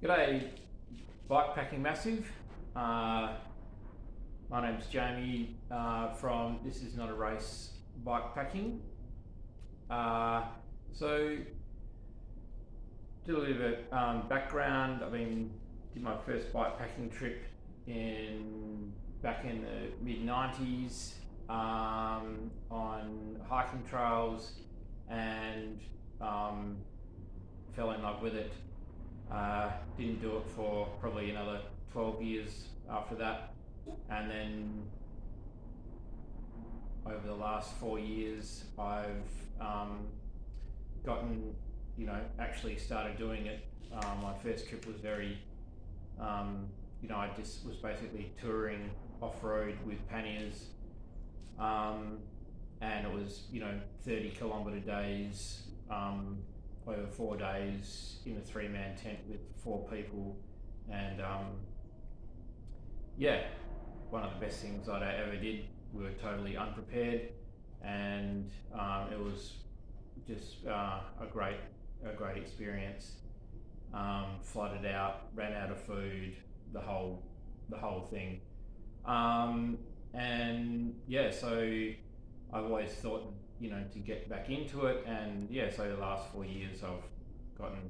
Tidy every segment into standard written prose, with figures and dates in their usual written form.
G'day, Bikepacking Massive. My name's Jamie from This Is Not a Race Bikepacking. So, did a little bit of background. Did my first bikepacking trip back in the mid-90s on hiking trails, and fell in love with it. Didn't do it for probably another 12 years after that, and then over the last 4 years I've actually started doing it. My first trip was very I just was basically touring off-road with panniers, and it was 30 kilometre days over 4 days in a 3-man tent with 4 people, and one of the best things I ever did. We were totally unprepared, and it was just a great experience. Flooded out, ran out of food, the whole thing, so I've always thought to get back into it, and so the last 4 years I've gotten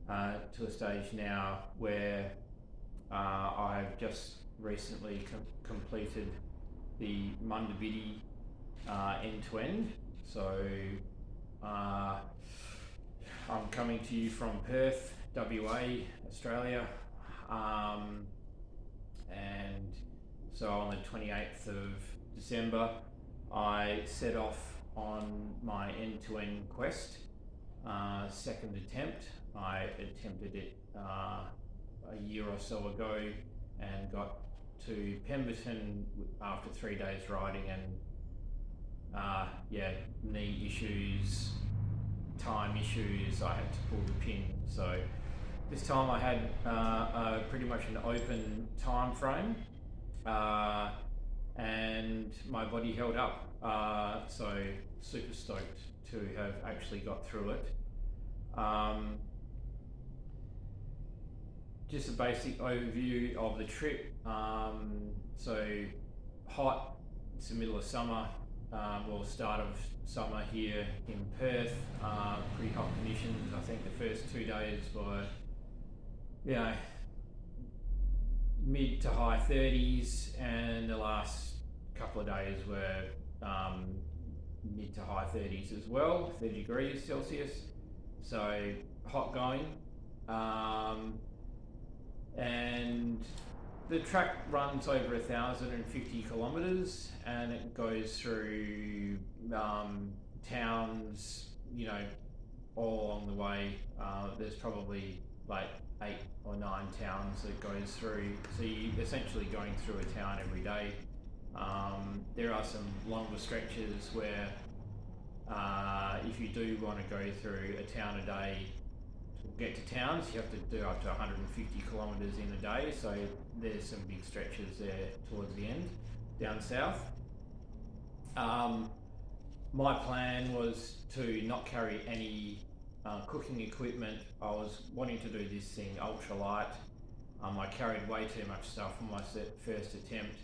to a stage now where I've just recently completed the Mundabiddi End to End. So I'm coming to you from Perth, WA, Australia, and so on the 28th of December I set off on my end-to-end quest. Second attempt. I attempted it a year or so ago and got to Pemberton after 3 days riding, and knee issues, time issues, I had to pull the pin. So this time I had pretty much an open time frame, and my body held up, so super stoked to have actually got through it. Just a basic overview of the trip. So hot, it's the middle of summer, start of summer here in Perth, pretty hot conditions. I think the first 2 days were mid to high 30s, and the last couple of days were mid to high 30s as well, 30 degrees Celsius, so hot going. And the track runs over 1,050 kilometres, and it goes through towns, all along the way. There's probably like 8 or 9 towns that goes through, so you're essentially going through a town every day. There are some longer stretches where if you do want to go through a town a day to get to towns, you have to do up to 150 kilometres in a day, so there's some big stretches there towards the end, down south. My plan was to not carry any cooking equipment. I was wanting to do this thing ultra light. I carried way too much stuff on my first attempt,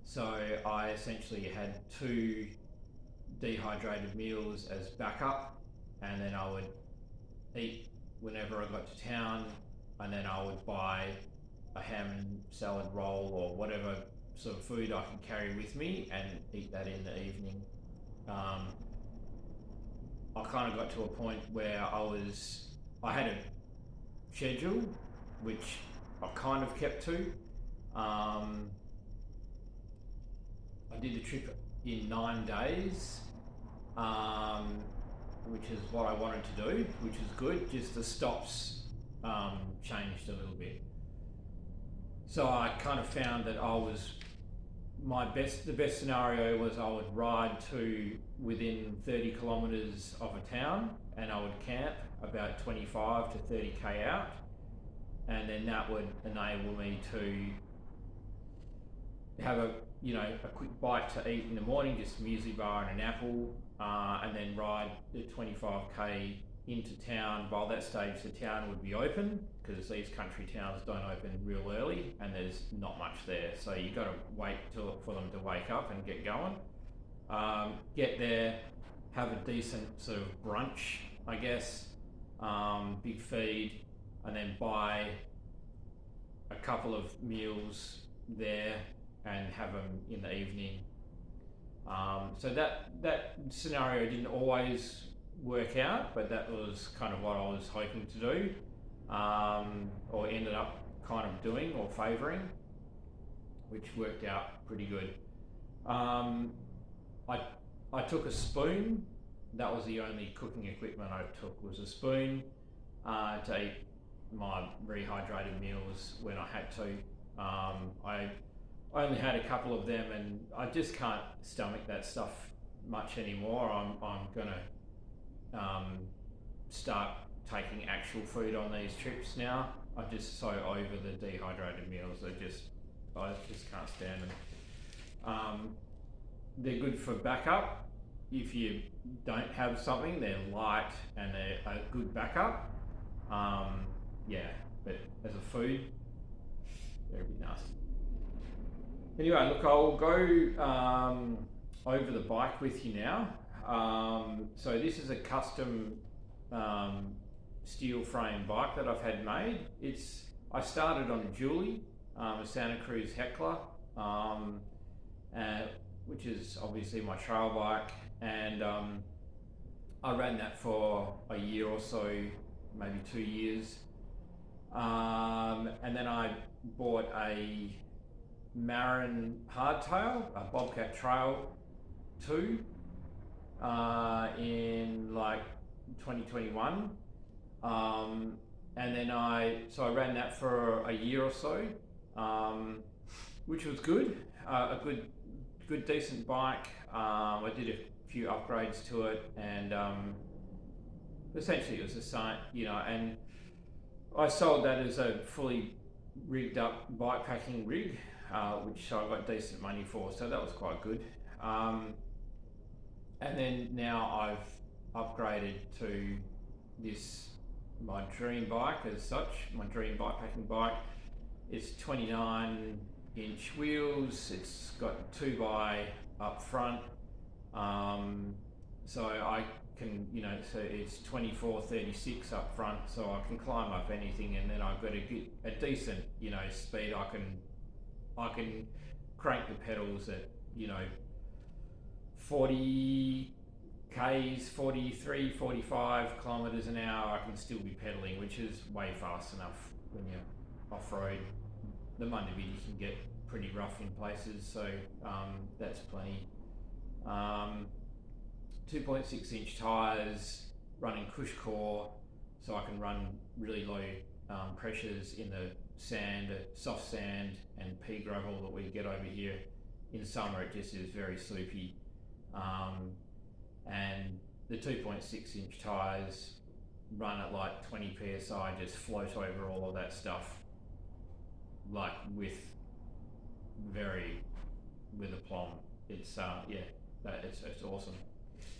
so I essentially had 2 dehydrated meals as backup, and then I would eat whenever I got to town, and then I would buy a ham and salad roll or whatever sort of food I can carry with me and eat that in the evening. I kind of got to a point where I had a schedule which I kind of kept to. I did the trip in 9 days, which is what I wanted to do, which is good. Just the stops changed a little bit. So I kind of found that the best scenario was I would ride to within 30 kilometres of a town, and I would camp about 25 to 30k out, and then that would enable me to have a quick bite to eat in the morning, just a muesli bar and an apple, and then ride the 25k into town. By that stage, the town would be open because these country towns don't open real early, and there's not much there. So you got to wait for them to wake up and get going. Get there, have a decent sort of brunch, I guess, big feed, and then buy a couple of meals there and have them in the evening. So that scenario didn't always work out, but that was kind of what I was hoping to do, or ended up kind of doing or favouring, which worked out pretty good. I took a spoon. That was the only cooking equipment I took, was a spoon to eat my rehydrated meals when I had to. I only had a couple of them, and I just can't stomach that stuff much anymore. I'm gonna start taking actual food on these trips now. I'm just so over the dehydrated meals. I just can't stand them. They're good for backup. If you don't have something, they're light and they're a good backup. Yeah, but as a food, they'd be nasty. Anyway, look, I'll go over the bike with you now. So this is a custom steel frame bike that I've had made. I started on a Julie, a Santa Cruz Heckler, which is obviously my trail bike, and I ran that for a year or so, maybe 2 years, and then I bought a Marin hardtail, a Bobcat Trail 2, in like 2021, and then I ran that for a year or so, which was good, a good decent bike. I did a few upgrades to it, and essentially it was the same, and I sold that as a fully rigged up bikepacking rig, which I got decent money for, so that was quite good. And then now I've upgraded to my dream bike as such, my dream bikepacking bike. It's 29-inch wheels, it's got 2x up front, so I can, so it's 24-36 up front, so I can climb up anything, and then I've got a decent, speed. I can crank the pedals at, 40 k's, 43, 45 kilometers an hour. I can still be pedaling, which is way fast enough when you're off-road. The Mundabiddi can get pretty rough in places, so that's plenty. 2.6-inch tyres, running cush core, so I can run really low pressures in the sand, soft sand and pea gravel that we get over here. In summer it just is very soupy, and the 2.6-inch tyres run at like 20 psi, just float over all of that stuff, like with aplomb. It's it's awesome.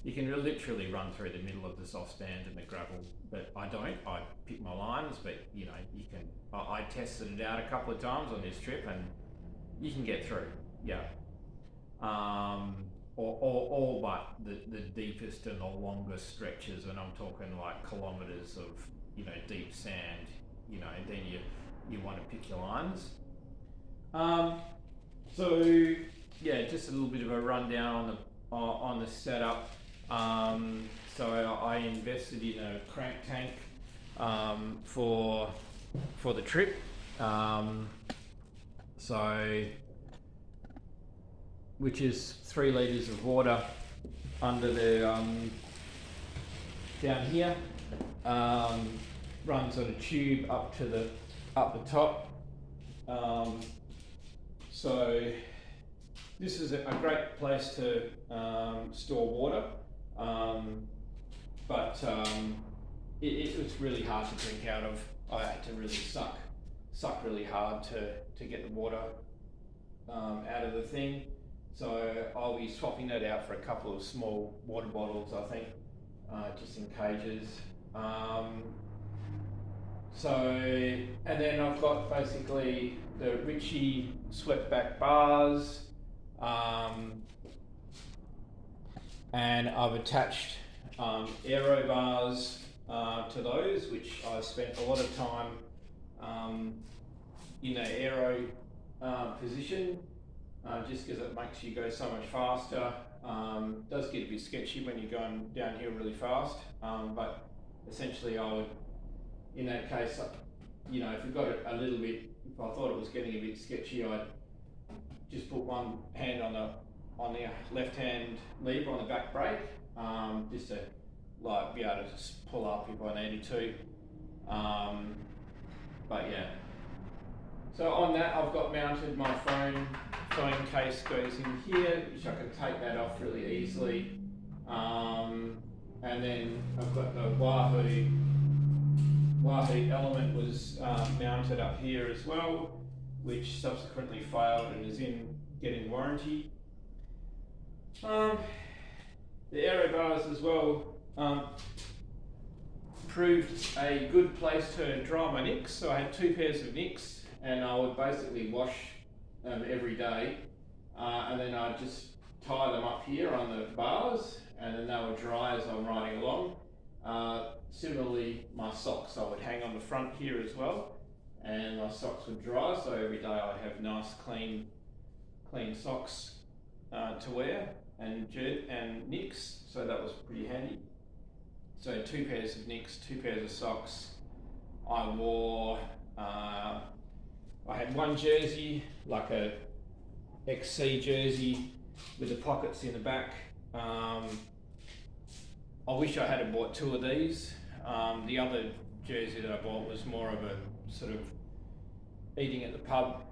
You can literally run through the middle of the soft sand and the gravel, but I don't. I pick my lines, but you can. I tested it out a couple of times on this trip, and you can get through. Yeah. All but the deepest and the longest stretches, and I'm talking like kilometres of deep sand. And then you want to pick your lines. So yeah, just a little bit of a rundown on the setup. So I invested in a crank tank for the trip. Which is 3 litres of water under the down here. Runs on a tube up the top. So this is a great place to store water, but it was really hard to drink out of. I had to really suck really hard to get the water out of the thing. So I'll be swapping that out for a couple of small water bottles, I think, just in cages. So, and then I've got basically the Ritchie swept back bars, and I've attached aero bars to those, which I spent a lot of time in an aero position, just because it makes you go so much faster. Does get a bit sketchy when you're going downhill really fast, but essentially I would, in that case, if it got a little bit, if I thought it was getting a bit sketchy, I'd just put one hand on the left hand lever on the back brake, just to be able to just pull up if I needed to. But yeah. So on that, I've got mounted my phone case goes in here, which I can take that off really easily. And then I've got the Wahoo element was mounted up here as well, which subsequently failed and is in getting warranty. The aero bars as well proved a good place to dry my nicks. So I had 2 pairs of nicks, and I would basically wash them every day, and then I'd just tie them up here on the bars, and then they would dry as I'm riding along. Similarly, my socks I would hang on the front here as well, and my socks would dry, so every day I'd have nice clean socks to wear, and nicks, so that was pretty handy. So 2 pairs of nicks, 2 pairs of socks. I wore, I had one jersey, like a XC jersey with the pockets in the back. I wish I had bought 2 of these. The other jersey that I bought was more of a sort of eating at the pub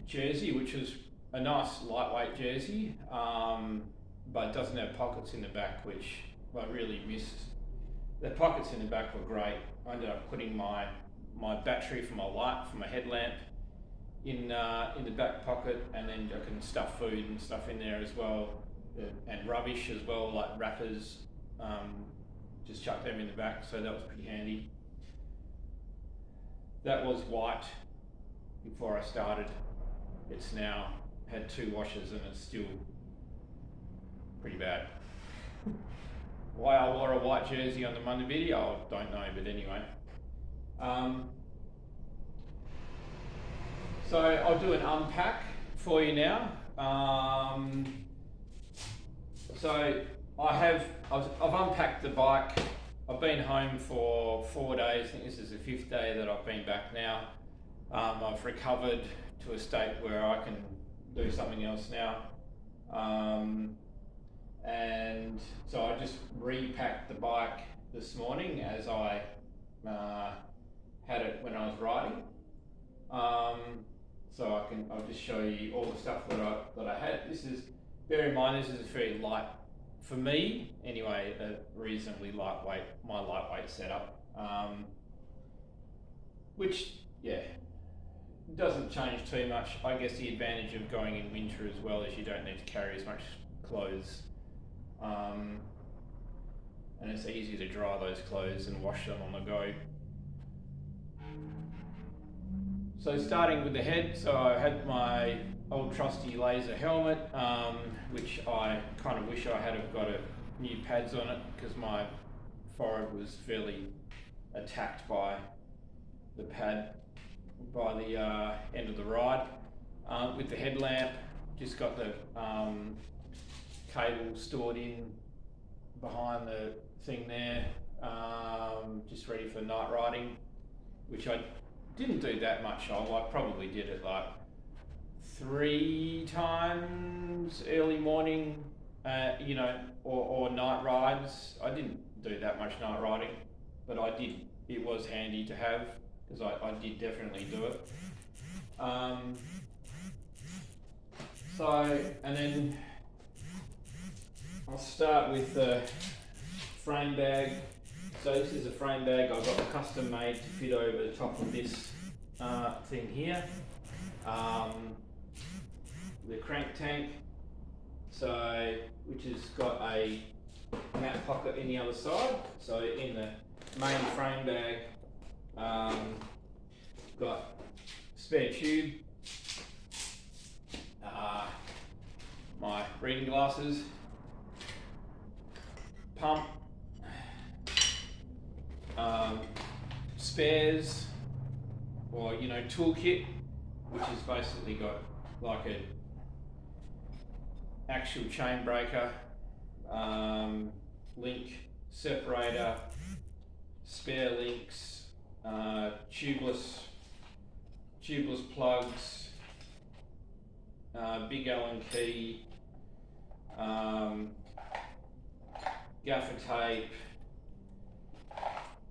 jersey, which was a nice lightweight jersey, but it doesn't have pockets in the back, which I really missed. The pockets in the back were great. I ended up putting my battery for my light, for my headlamp, in the back pocket, and then I can stuff food and stuff in there as well, and rubbish as well, like wrappers, just chuck them in the back, so that was pretty handy. That was white before I started. It's now had 2 washes and it's still pretty bad. Why I wore a white jersey on the Mundabiddi, I don't know, but anyway. So I'll do an unpack for you now. So I've unpacked the bike. I've been home for 4 days. I think this is the 5th day that I've been back now. I've recovered to a state where I can do something else now. And so I just repacked the bike this morning as I had it when I was riding. So I'll just show you all the stuff that I had. Bear in mind, this is a very light, for me anyway, a reasonably lightweight setup. Which, yeah, doesn't change too much. I guess the advantage of going in winter as well is you don't need to carry as much clothes. And it's easy to dry those clothes and wash them on the go. So starting with the head, so I had my old trusty laser helmet, which I kind of wish I had have got new pads on it, because my forehead was fairly attacked by the pad by the end of the ride. With the headlamp, just got the cable stored in behind the thing there, just ready for night riding, which I didn't do that much of. I probably did it like 3 times early morning, or night rides. I didn't do that much night riding, but I did. It was handy to have, because I did definitely do it. And then I'll start with the frame bag. So this is a frame bag I've got custom made to fit over the top of this thing here. The crank tank, which has got a mat pocket in the other side. So in the main frame bag, got spare tube, my reading glasses, pump, spares, or toolkit, which has basically got like a actual chain breaker, link separator, spare links, tubeless plugs, big Allen key, gaffer tape,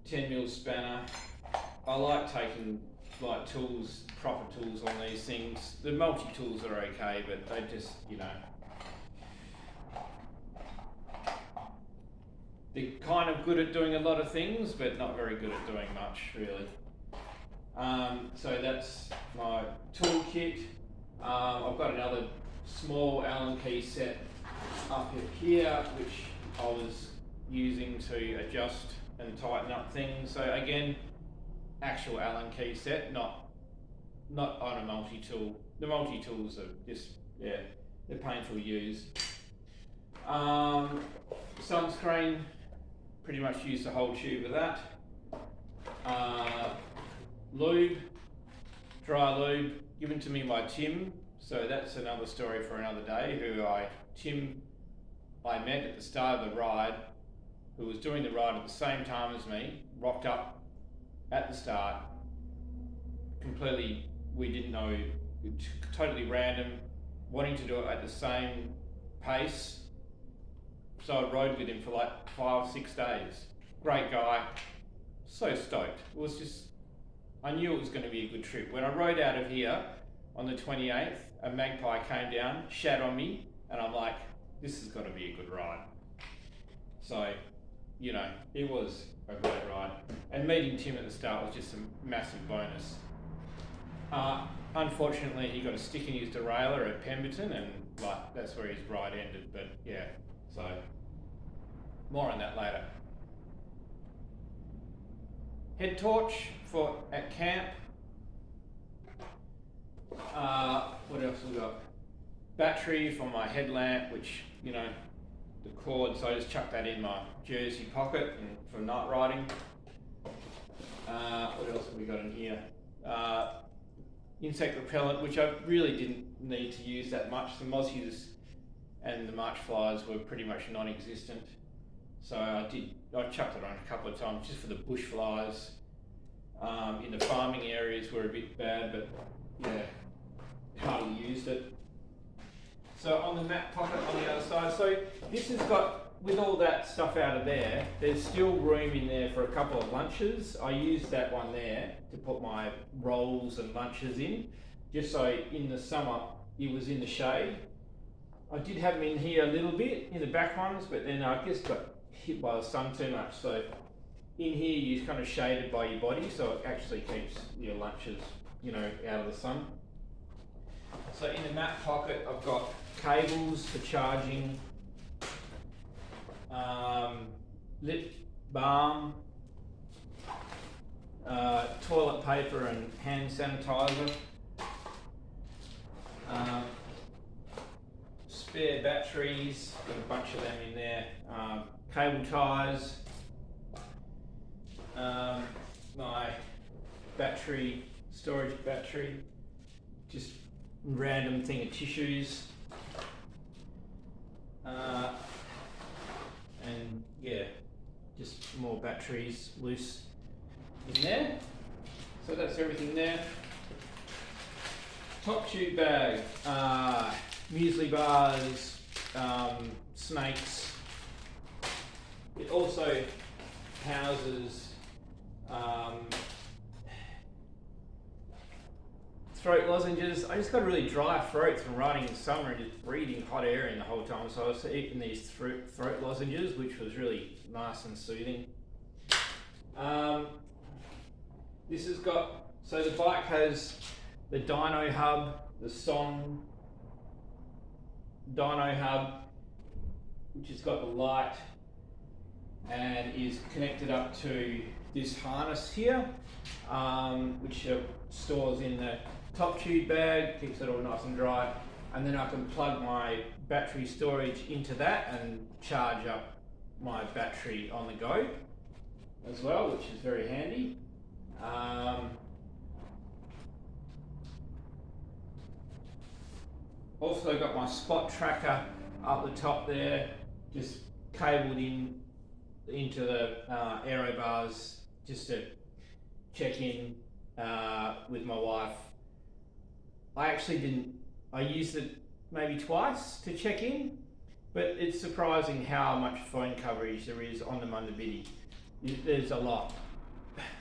10mm spanner. I like taking tools, proper tools on these things. The multi-tools are okay, but they just, they're kind of good at doing a lot of things, but not very good at doing much, really. So that's my toolkit. I've got another small Allen key set up here, which I was using to adjust and tighten up things. So again, actual Allen key set, not on a multi-tool. The multi-tools are just, they're painful to use. Sunscreen, pretty much used the whole tube of that. Lube, dry lube, given to me by Tim. So that's another story for another day. Tim I met at the start of the ride, who was doing the ride at the same time as me, rocked up at the start, completely, we didn't know, totally random, wanting to do it at the same pace. So I rode with him for like 5 or 6 days. Great guy, so stoked. It was just, I knew it was going to be a good trip. When I rode out of here on the 28th, a magpie came down, shat on me, and I'm like, this has got to be a good ride. So, it was a great ride. And meeting Tim at the start was just a massive bonus. Unfortunately, he got a stick in his derailleur at Pemberton, and that's where his ride ended. But yeah, so more on that later. Head torch at camp. What else we got? Battery for my headlamp, which the cord. So I just chucked that in my jersey pocket and for night riding. What else have we got in here? Insect repellent, which I really didn't need to use that much. The mozzies and the march flies were pretty much non-existent. So I chucked it on a couple of times just for the bush flies. In the farming areas were a bit bad, but yeah, hardly used it. So on the mat pocket on the other side, so this has got, with all that stuff out of there, there's still room in there for a couple of lunches. I used that one there to put my rolls and lunches in, just so in the summer it was in the shade. I did have them in here a little bit, in the back ones, but then I guess got hit by the sun too much. So in here you're kind of shaded by your body, so it actually keeps your lunches, out of the sun. So in the mat pocket I've got cables for charging, lip balm, toilet paper and hand sanitizer, spare batteries, got a bunch of them in there, cable ties, my battery, storage battery, just random thing of tissues, and yeah, just more batteries loose in there. So that's everything there. Top tube bag, muesli bars, snakes. It also houses throat lozenges. I just got a really dry throat from riding in summer and just breathing hot air in the whole time, so I was eating these throat lozenges, which was really nice and soothing. This has got, so the bike has the dyno hub, the SON dyno hub, which has got the light, and is connected up to this harness here, which stores in the top tube bag, keeps it all nice and dry, and then I can plug my battery storage into that and charge up my battery on the go as well, which is very handy. Also got my spot tracker up the top there, just cabled into the aero bars just to check in with my wife. I used it maybe twice to check in, but it's surprising how much phone coverage there is on the Mundabiddi. There's a lot.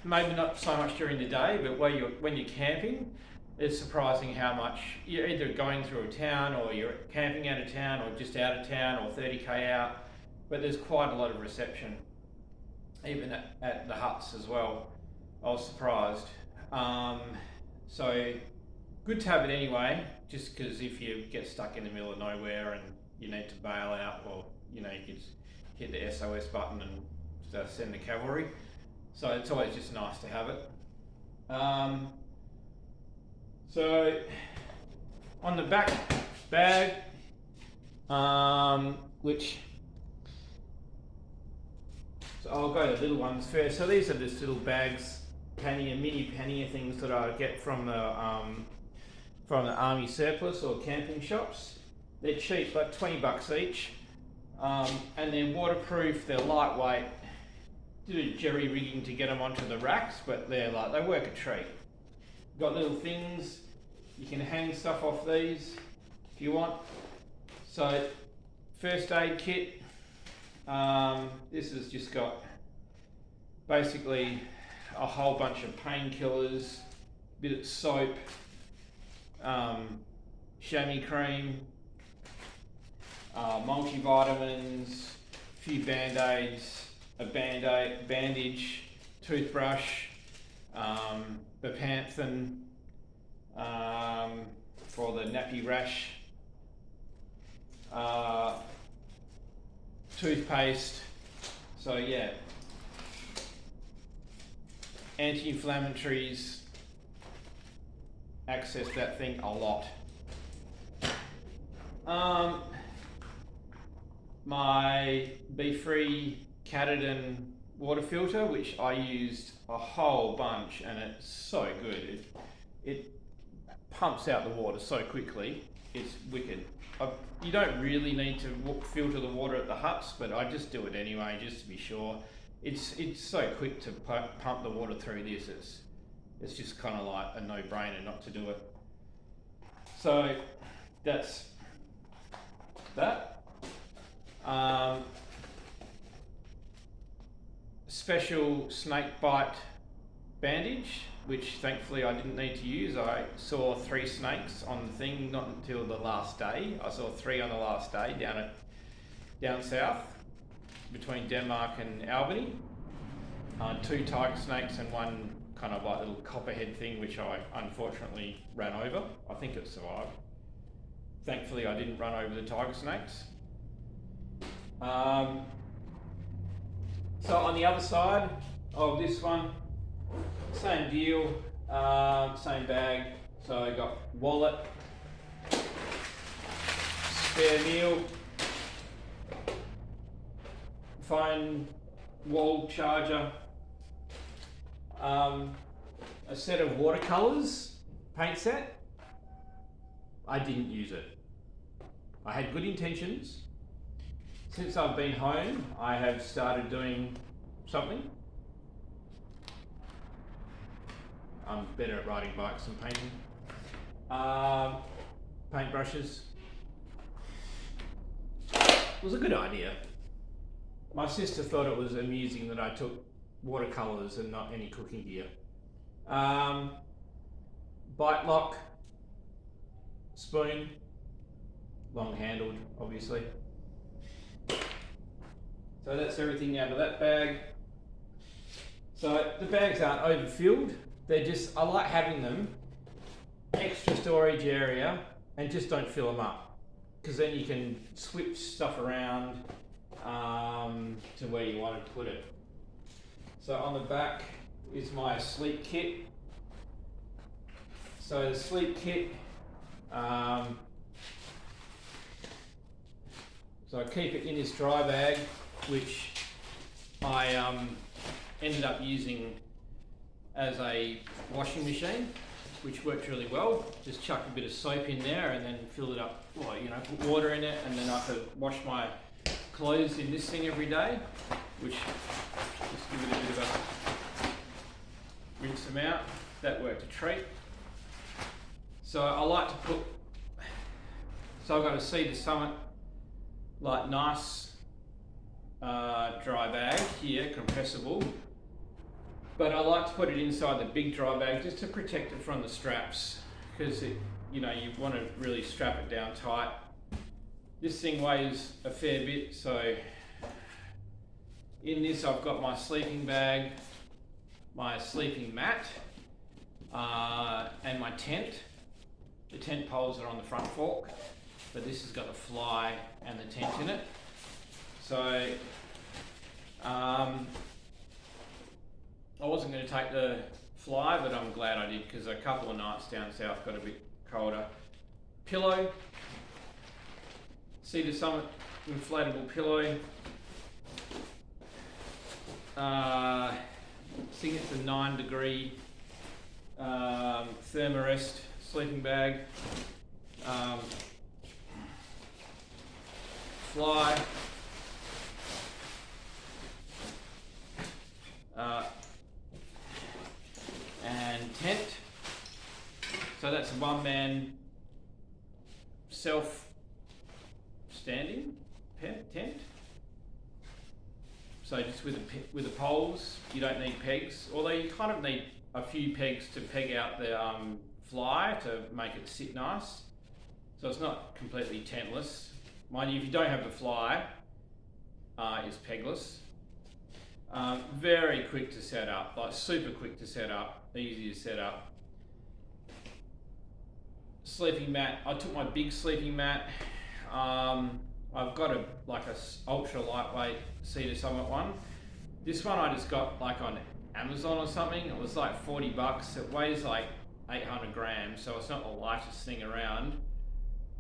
Maybe not so much during the day, but when you're camping, it's surprising how much you're either going through a town or you're camping out of town or just out of town or 30k out, but there's quite a lot of reception, even at the huts as well. I was surprised. So good to have it anyway, just because if you get stuck in the middle of nowhere and you need to bail out, or you can hit the SOS button and send the cavalry. So it's always just nice to have it. So on the back bag, so I'll go to the little ones first. So these are just little bags, mini pannier things that I get from the army surplus or camping shops. They're cheap, like $20 each, and they're waterproof. They're lightweight. Did a jerry rigging to get them onto the racks, but they work a treat. Got little things, you can hang stuff off these if you want. So first aid kit, this has just got basically a whole bunch of painkillers, a bit of soap, chamois cream, multivitamins, a few band-aids, a bandage, toothbrush, Bepanthen for the nappy rash, toothpaste. So yeah, anti-inflammatories. Access that thing a lot. My Be Free Catadon water filter, which I used a whole bunch, and it's so good. It pumps out the water so quickly. It's wicked. You don't really need to filter the water at the huts, but I just do it anyway, just to be sure. It's so quick to pump the water through this. It's just kind of like a no-brainer not to do it. So that's that. Special snake bite bandage, which thankfully I didn't need to use. I saw 3 snakes on the thing, not until the last day. I saw 3 on the last day down south between Denmark and Albany. 2 tiger snakes and 1 kind of like little copperhead thing, which I unfortunately ran over. I think it survived. Thankfully I didn't run over the tiger snakes. So on the other side of this one, same deal, same bag. So I got wallet, spare meal, phone, wall charger, a set of watercolours, paint set. I didn't use it. I had good intentions. Since I've been home, I have started doing something. I'm better at riding bikes than painting. Paintbrushes. It was a good idea. My sister thought it was amusing that I took watercolours and not any cooking gear. Bite lock, spoon, long handled obviously. So that's everything out of that bag. So the bags aren't overfilled. They're just, I like having them extra storage area and just don't fill them up, because then you can switch stuff around to where you want to put it. So on the back is my sleep kit. So the sleep kit, so I keep it in this dry bag, which I ended up using as a washing machine, which worked really well. Just chuck a bit of soap in there and then fill it up, well, you know, put water in it, and then I could wash my clothes in this thing every day, which just give it a bit of a rinse them out. That worked a treat. So I like to put, so I've got a Cedar Summit, like nice dry bag here, compressible. But I like to put it inside the big dry bag just to protect it from the straps, because it, you know, you want to really strap it down tight. This thing weighs a fair bit, so in this I've got my sleeping bag, my sleeping mat, and my tent. The tent poles are on the front fork, but this has got the fly and the tent in it. So I wasn't going to take the fly, but I'm glad I did, because a couple of nights down south got a bit colder. Pillow, Cedar Summit inflatable pillow. I think it's a 9-degree Thermarest sleeping bag. Fly. And tent. So that's a one-man self-standing tent. So just with the poles, you don't need pegs, although you kind of need a few pegs to peg out the fly to make it sit nice. So it's not completely tentless. Mind you, if you don't have the fly, it's pegless. Very quick to set up, like super quick to set up, easy to set up. Sleeping mat, I took my big sleeping mat. I've got a ultra lightweight Cedar Summit one. This one I just got like on Amazon or something. It was like $40. It weighs like 800 grams, so it's not the lightest thing around,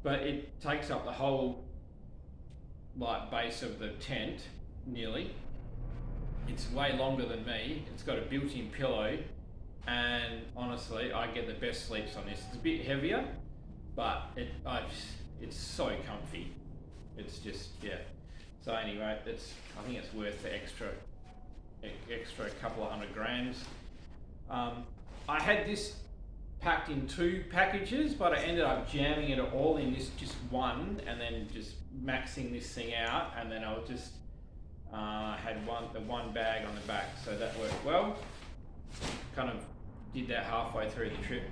but it takes up the whole like base of the tent nearly. It's way longer than me. It's got a built-in pillow, and honestly, I get the best sleeps on this. It's a bit heavier, but it's so comfy. It's just, yeah. So anyway, I think it's worth the extra couple of 100 grams. I had this packed in 2 packages, but I ended up jamming it all in this just one, and then just maxing this thing out, and then I was just had the one bag on the back, so that worked well. Kind of did that halfway through the trip.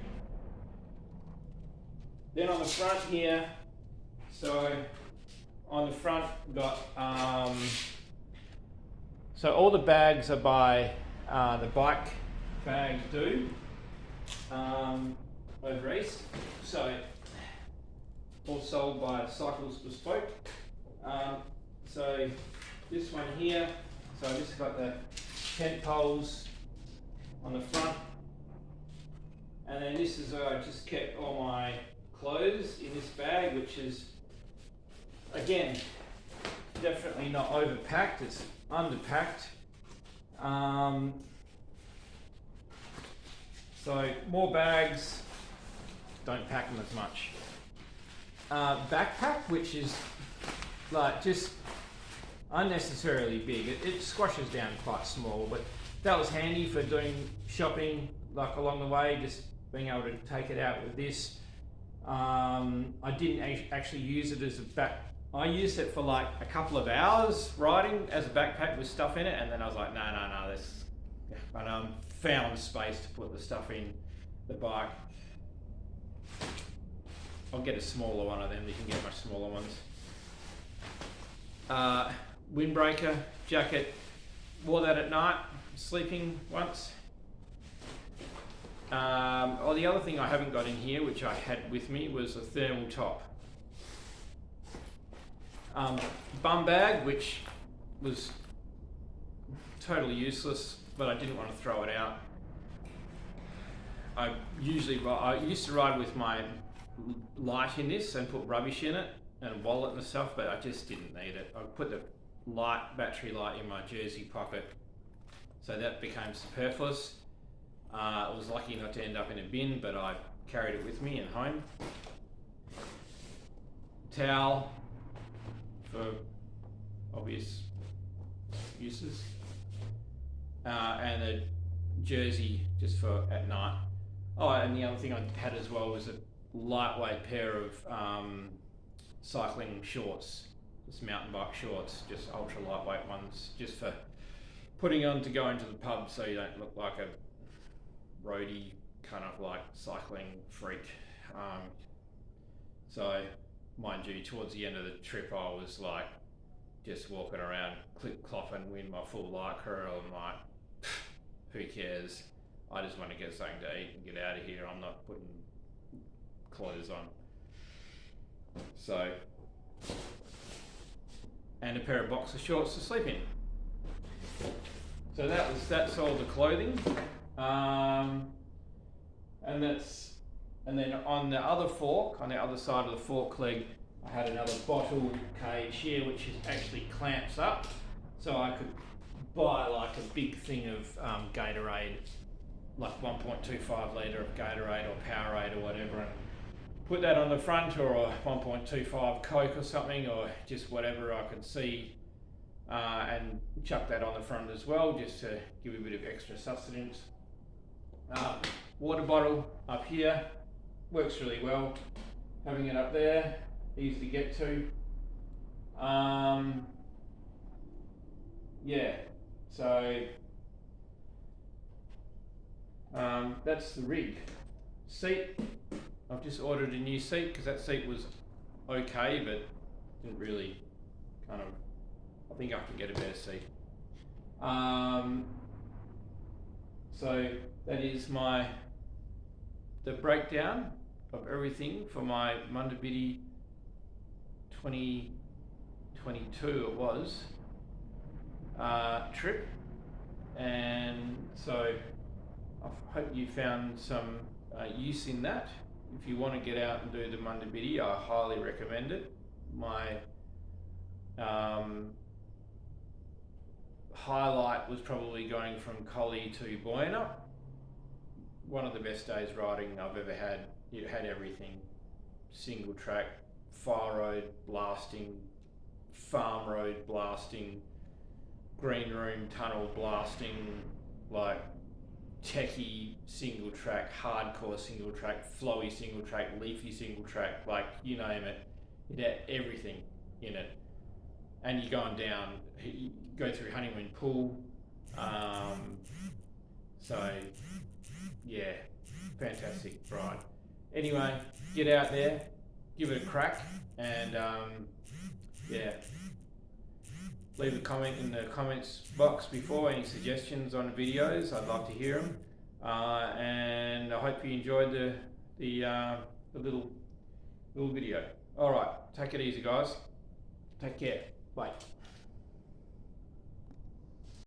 Then on the front here, so on the front got so all the bags are by the Bike Bag Do over east. So all sold by Cycles Bespoke. So this one here, so I just got the tent poles on the front, and then this is where I just kept all my clothes in this bag, which is again definitely not overpacked, it's underpacked. So more bags, don't pack them as much. Backpack, which is like just unnecessarily big. It squashes down quite small, but that was handy for doing shopping like along the way, just being able to take it out with this. I didn't actually use it as a back. I used it for like a couple of hours riding as a backpack with stuff in it, and then I was like, no, this. But found space to put the stuff in the bike. I'll get a smaller one of them. You can get much smaller ones. Windbreaker jacket. Wore that at night, sleeping once. The other thing I haven't got in here, which I had with me, was a thermal top. Bum bag, which was totally useless, but I didn't want to throw it out. I used to ride with my light in this and put rubbish in it and a wallet and stuff, but I just didn't need it. I put the battery light in my jersey pocket, so that became superfluous. I was lucky not to end up in a bin, but I carried it with me and home. Towel for obvious uses, and a jersey just for at night. Oh, and the other thing I had as well was a lightweight pair of cycling shorts, just mountain bike shorts, just ultra lightweight ones, just for putting on to go into the pub so you don't look like a roadie kind of like cycling freak. So mind you, towards the end of the trip I was like just walking around clip-clopping in my full lycra. I'm like, who cares? I just want to get something to eat and get out of here. I'm not putting clothes on. So, and a pair of boxer shorts to sleep in. So that's all the clothing. And then on the other fork, on the other side of the fork leg, I had another bottle cage here, which actually clamps up, so I could buy like a big thing of Gatorade, like 1.25 litre of Gatorade or Powerade or whatever, and put that on the front, or a 1.25 Coke or something, or just whatever I could see, and chuck that on the front as well, just to give a bit of extra sustenance. Water bottle up here works really well. Having it up there, easy to get to. Yeah, so that's the rig. Seat, I've just ordered a new seat because that seat was okay, but didn't really kind of, I think I can get a better seat. So that is the breakdown of everything for my Mundabiddi 2022 it was trip, and so I hope you found some use in that. If you want to get out and do the Mundabiddi, I highly recommend it. My highlight was probably going from Collie to Boyana. One of the best days riding I've ever had. It had everything: single track, fire road blasting, farm road blasting, green room tunnel blasting, like techie single track, hardcore single track, flowy single track, leafy single track, like you name it. It had everything in it. And you're going down, you go through Honeymoon Pool. So yeah, fantastic ride. Anyway, get out there, give it a crack, and yeah, leave a comment in the comments box before, any suggestions on the videos. I'd love to hear them, and I hope you enjoyed the little video. All right, take it easy, guys. Take care. Bye.